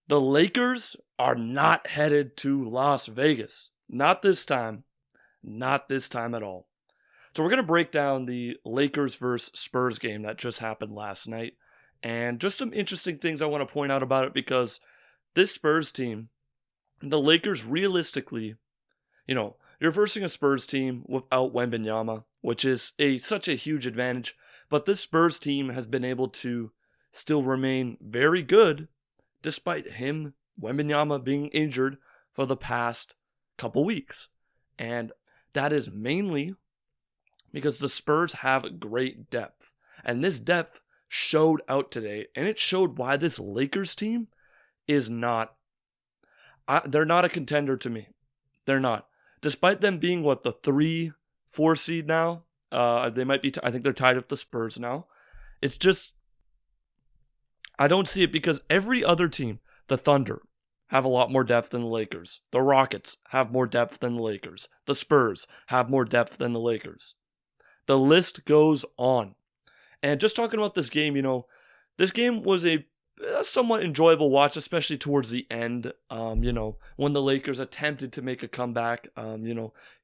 The Lakers are not headed to Las Vegas. Not this time. Not this time at all. So we're going to break down the Lakers versus Spurs game that just happened last night. And just some interesting things I want to point out about it, because this Spurs team, the Lakers realistically, you're versing a Spurs team without Wembanyama, which is such a huge advantage. But this Spurs team has been able to still remain very good despite him, Wembanyama, being injured for the past couple weeks. And that is mainly because the Spurs have great depth. And this depth showed out today, and it showed why this Lakers team is not, they're not a contender to me. They're not. Despite them being, the 3-4 seed now, they might be, I think they're tied with the Spurs now. It's just, I don't see it, because every other team, the Thunder, have a lot more depth than the Lakers. The Rockets have more depth than the Lakers. The Spurs have more depth than the Lakers. The list goes on. And just talking about this game, this game was a somewhat enjoyable watch, especially towards the end, when the Lakers attempted to make a comeback.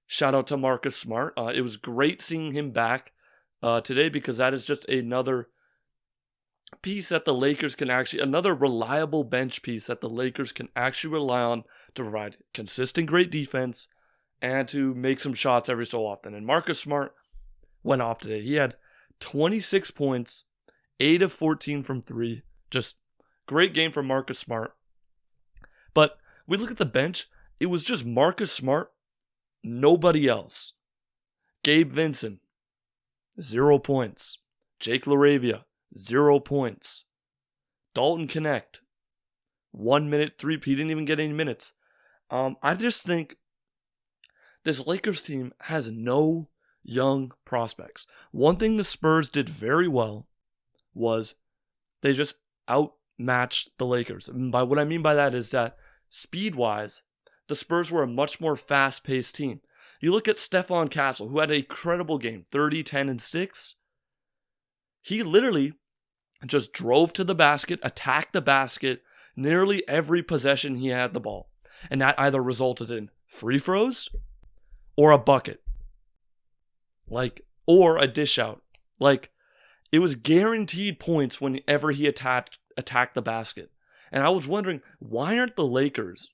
Shout out to Marcus Smart. It was great seeing him back today, because that is just another piece that the Lakers can another reliable bench piece that the Lakers can actually rely on to provide consistent great defense and to make some shots every so often. And Marcus Smart went off today. He had 26 points, 8 of 14 from 3. Just great game from Marcus Smart. But we look at the bench, it was just Marcus Smart, nobody else. Gabe Vincent, 0 points. Jake LaRavia, 0 points. Dalton Connect, 1 minute, 3. He didn't even get any minutes. I just think this Lakers team has no young prospects. One thing the Spurs did very well was they just outmatched the Lakers. And by what I mean by that is that speed-wise, the Spurs were a much more fast-paced team. You look at Stephon Castle, who had an incredible game, 30, 10, and 6. He literally just drove to the basket, attacked the basket, nearly every possession he had the ball. And that either resulted in free throws or a bucket. Or a dish out. It was guaranteed points whenever he attacked the basket. And I was wondering, why aren't the Lakers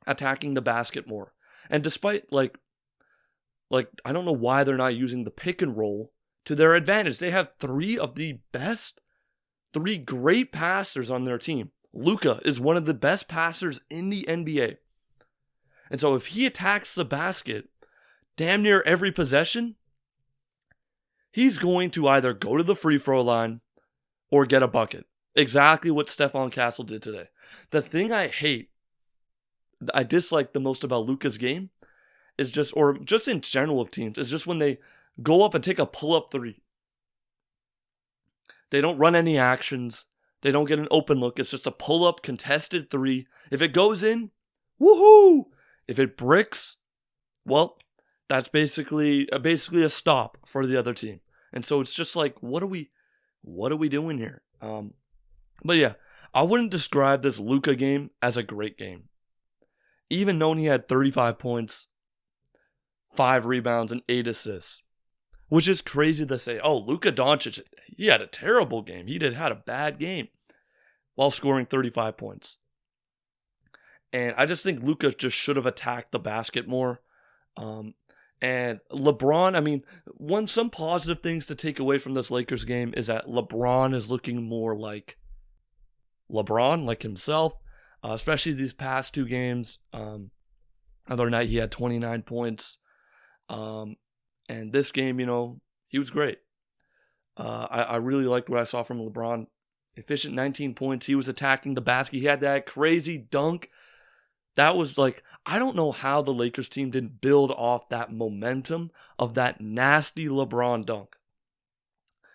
attacking the basket more? And despite, I don't know why they're not using the pick and roll to their advantage. They have 3 great passers on their team. Luka is one of the best passers in the NBA. And so if he attacks the basket damn near every possession, he's going to either go to the free throw line or get a bucket. Exactly what Stephon Castle did today. The thing I dislike the most about Luka's game is just in general of teams, is just when they go up and take a pull-up 3. They don't run any actions. They don't get an open look. It's just a pull-up contested 3. If it goes in, woohoo! If it bricks, well, that's basically a stop for the other team. And so it's just what are we doing here? But yeah, I wouldn't describe this Luka game as a great game. Even knowing he had 35 points, 5 rebounds, and 8 assists. Which is crazy to say, Luka Doncic, he had a terrible game. He had a bad game while scoring 35 points. And I just think Luka just should have attacked the basket more. And LeBron, some positive things to take away from this Lakers game is that LeBron is looking more like LeBron, like himself, especially these past 2 games. Other night he had 29 points. And this game, he was great. I really liked what I saw from LeBron. Efficient 19 points. He was attacking the basket. He had that crazy dunk. That was I don't know how the Lakers team didn't build off that momentum of that nasty LeBron dunk.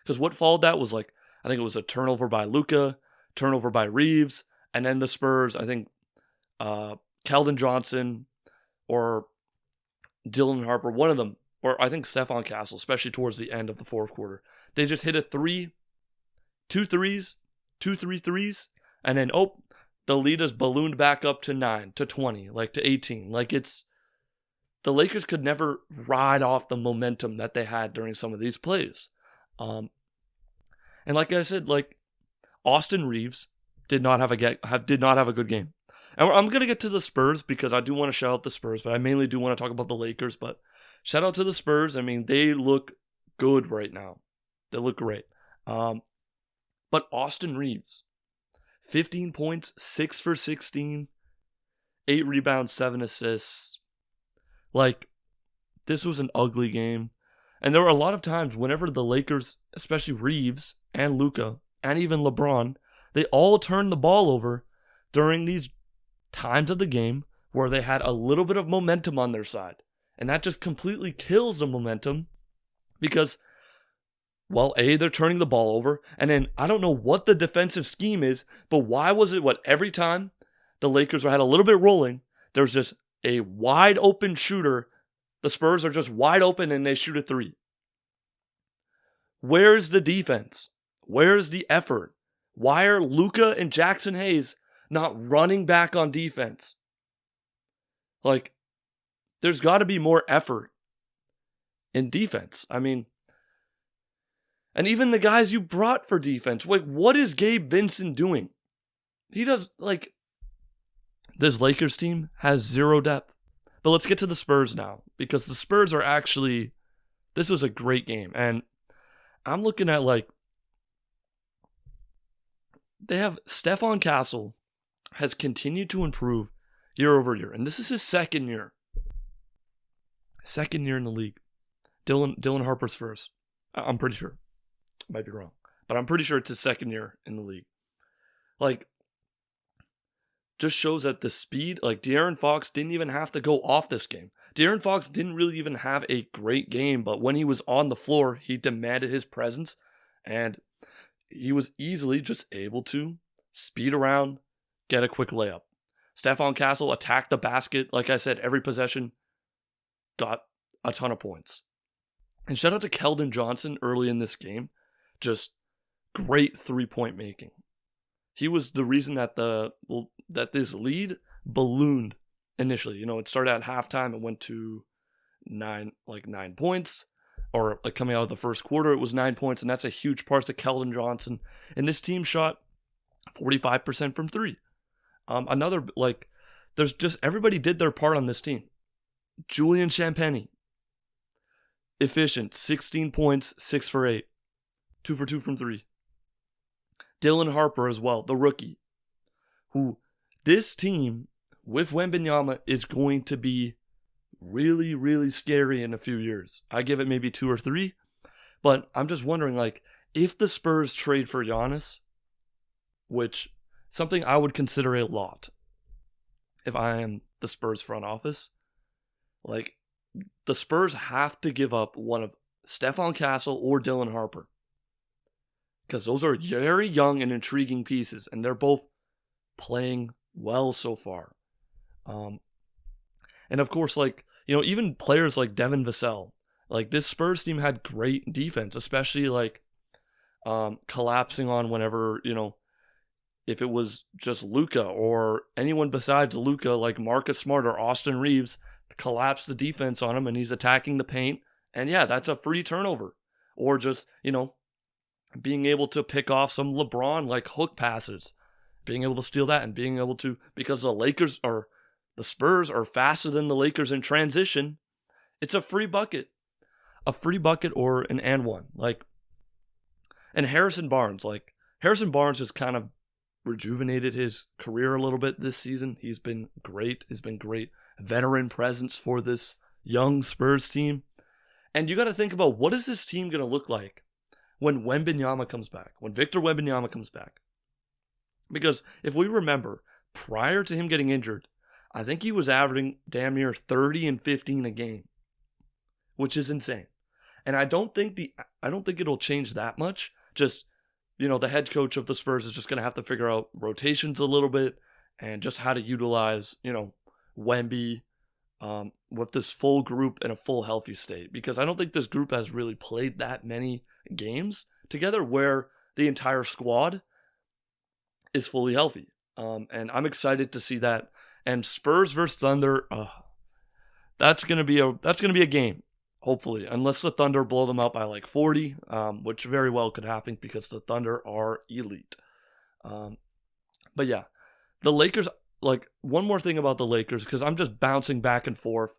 Because what followed that was I think it was a turnover by Luka, turnover by Reeves, and then the Spurs, I think Keldon Johnson or Dylan Harper, one of them, or I think Stephon Castle, especially towards the end of the fourth quarter. They just hit 2 3 threes, and then, the lead has ballooned back up to 9, to 20, like to 18. Like the Lakers could never ride off the momentum that they had during some of these plays. And like I said, like Austin Reeves did not have a good game. And I'm going to get to the Spurs because I do want to shout out the Spurs, but I mainly do want to talk about the Lakers. But shout out to the Spurs. I mean, they look good right now. They look great. But Austin Reeves, 15 points, 6 for 16, 8 rebounds, 7 assists. Like, this was an ugly game. And there were a lot of times whenever the Lakers, especially Reeves and Luka, and even LeBron, they all turned the ball over during these times of the game where they had a little bit of momentum on their side. And that just completely kills the momentum because, well, A, they're turning the ball over. And then I don't know what the defensive scheme is, but why was it every time the Lakers had a little bit rolling, there's just a wide open shooter. The Spurs are just wide open and they shoot a 3. Where's the defense? Where's the effort? Why are Luka and Jackson Hayes not running back on defense? Like, there's got to be more effort in defense. I mean, and even the guys you brought for defense, like, what is Gabe Vincent doing? He does, like, this Lakers team has zero depth. But let's get to the Spurs now, because the Spurs are actually, this was a great game. And I'm looking at, like, they have Stephon Castle has continued to improve year over year. And this is his second year. Second year in the league. Dylan Harper's first. I'm pretty sure. Might be wrong. But I'm pretty sure it's his second year in the league. Like, just shows that the speed, like De'Aaron Fox didn't even have to go off this game. De'Aaron Fox didn't really even have a great game, but when he was on the floor, he demanded his presence, and he was easily just able to speed around, get a quick layup. Stephon Castle attacked the basket. Like I said, every possession got a ton of points. And shout out to Keldon Johnson early in this game. Just great three-point making. He was the reason that this lead ballooned initially. You know, it started at halftime. It went to 9 points. Or like coming out of the first quarter, it was 9 points. And that's a huge part to Keldon Johnson. And this team shot 45% from 3. There's just, everybody did their part on this team. Julian Champagnie, efficient, 16 points, 6 for 8. 2 for 2 from 3. Dylan Harper as well, the rookie, who this team with Wembanyama is going to be really, really scary in a few years. I give it maybe 2 or 3, but I'm just wondering, like, if the Spurs trade for Giannis, which something I would consider a lot if I am the Spurs front office, like, the Spurs have to give up one of Stephon Castle or Dylan Harper. Because those are very young and intriguing pieces, and they're both playing well so far. And of course, like, you know, even players like Devin Vassell, like this Spurs team had great defense, especially like collapsing on whenever, you know, if it was just Luka or anyone besides Luka, like Marcus Smart or Austin Reeves, collapse the defense on him and he's attacking the paint. And yeah, that's a free turnover. Or just, you know, being able to pick off some LeBron like hook passes, being able to steal that and being able to, because the Spurs are faster than the Lakers in transition, it's a free bucket or an and one. Like, and Harrison Barnes has kind of rejuvenated his career a little bit this season. He's been great. Veteran presence for this young Spurs team. And you got to think about, what is this team going to look like when Wembanyama comes back, when Victor Wembanyama comes back? Because if we remember, prior to him getting injured, I think he was averaging damn near 30 and 15 a game, which is insane. And I don't think it'll change that much. Just, you know, the head coach of the Spurs is just going to have to figure out rotations a little bit and just how to utilize, you know, Wemby with this full group in a full healthy state. Because I don't think this group has really played that many games together where the entire squad is fully healthy. And I'm excited to see that. And Spurs versus Thunder, that's gonna be a game, hopefully, unless the Thunder blow them out by like 40, which very well could happen because the Thunder are elite. But yeah, the Lakers. Like, one more thing about the Lakers, because I'm just bouncing back and forth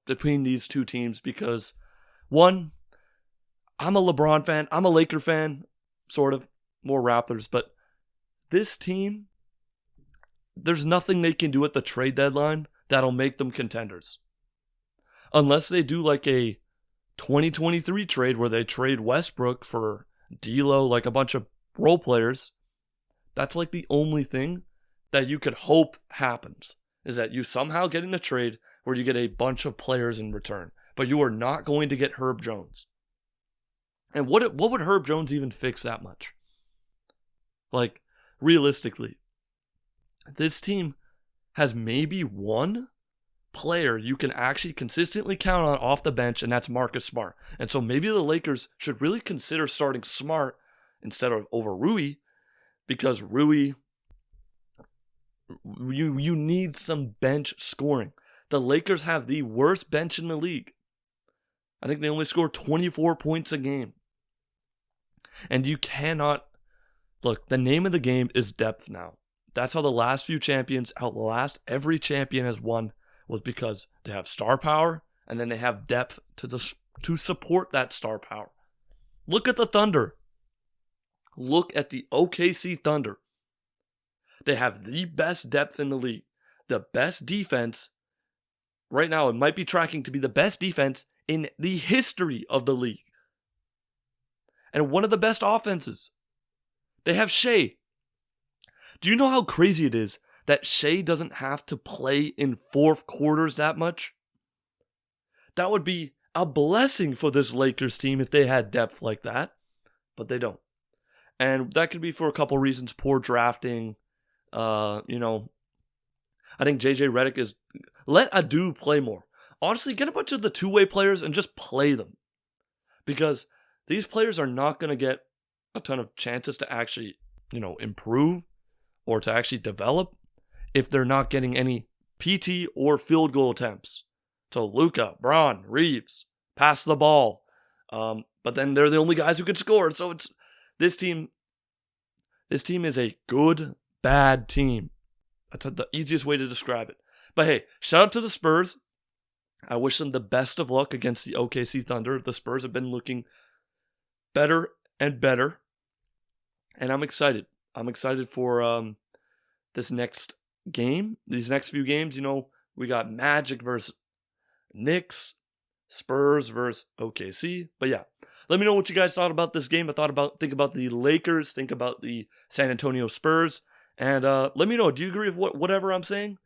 between these two teams because, one, I'm a LeBron fan. I'm a Laker fan, sort of, more Raptors. But this team, there's nothing they can do at the trade deadline that'll make them contenders. Unless they do like a 2023 trade where they trade Westbrook for D'Lo, like a bunch of role players. That's like the only thing that you could hope happens, is that you somehow get in a trade where you get a bunch of players in return, but you are not going to get Herb Jones. And what would Herb Jones even fix that much? Like, realistically, this team has maybe one player you can actually consistently count on off the bench, and that's Marcus Smart. And so maybe the Lakers should really consider starting Smart instead of over Rui, because Rui, you need some bench scoring. The Lakers have the worst bench in the league. I think they only score 24 points a game. And you cannot... Look, the name of the game is depth now. That's how the last few champions outlast every champion has won, was because they have star power and then they have depth to support that star power. Look at the Thunder. Look at the OKC Thunder. They have the best depth in the league. The best defense. Right now, it might be tracking to be the best defense in the history of the league. And one of the best offenses. They have Shea. Do you know how crazy it is that Shea doesn't have to play in fourth quarters that much? That would be a blessing for this Lakers team if they had depth like that. But they don't. And that could be for a couple reasons. Poor drafting. I think JJ Redick is... Let Adu play more. Honestly, get a bunch of the two-way players and just play them. Because these players are not going to get a ton of chances to actually, improve or to actually develop if they're not getting any PT or field goal attempts. So Luka, Braun, Reeves, pass the ball. But then they're the only guys who can score. So this team is a good, bad team. That's the easiest way to describe it. But hey, shout out to the Spurs. I wish them the best of luck against the OKC Thunder. The Spurs have been looking better and better. And I'm excited. I'm excited for this next game. These next few games, we got Magic versus Knicks, Spurs versus OKC. But yeah, let me know what you guys thought about this game. Think about the Lakers, think about the San Antonio Spurs. And let me know, do you agree with whatever I'm saying?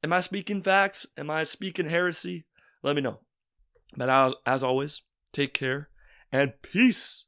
Am I speaking facts? Am I speaking heresy? Let me know. But as always, take care and peace.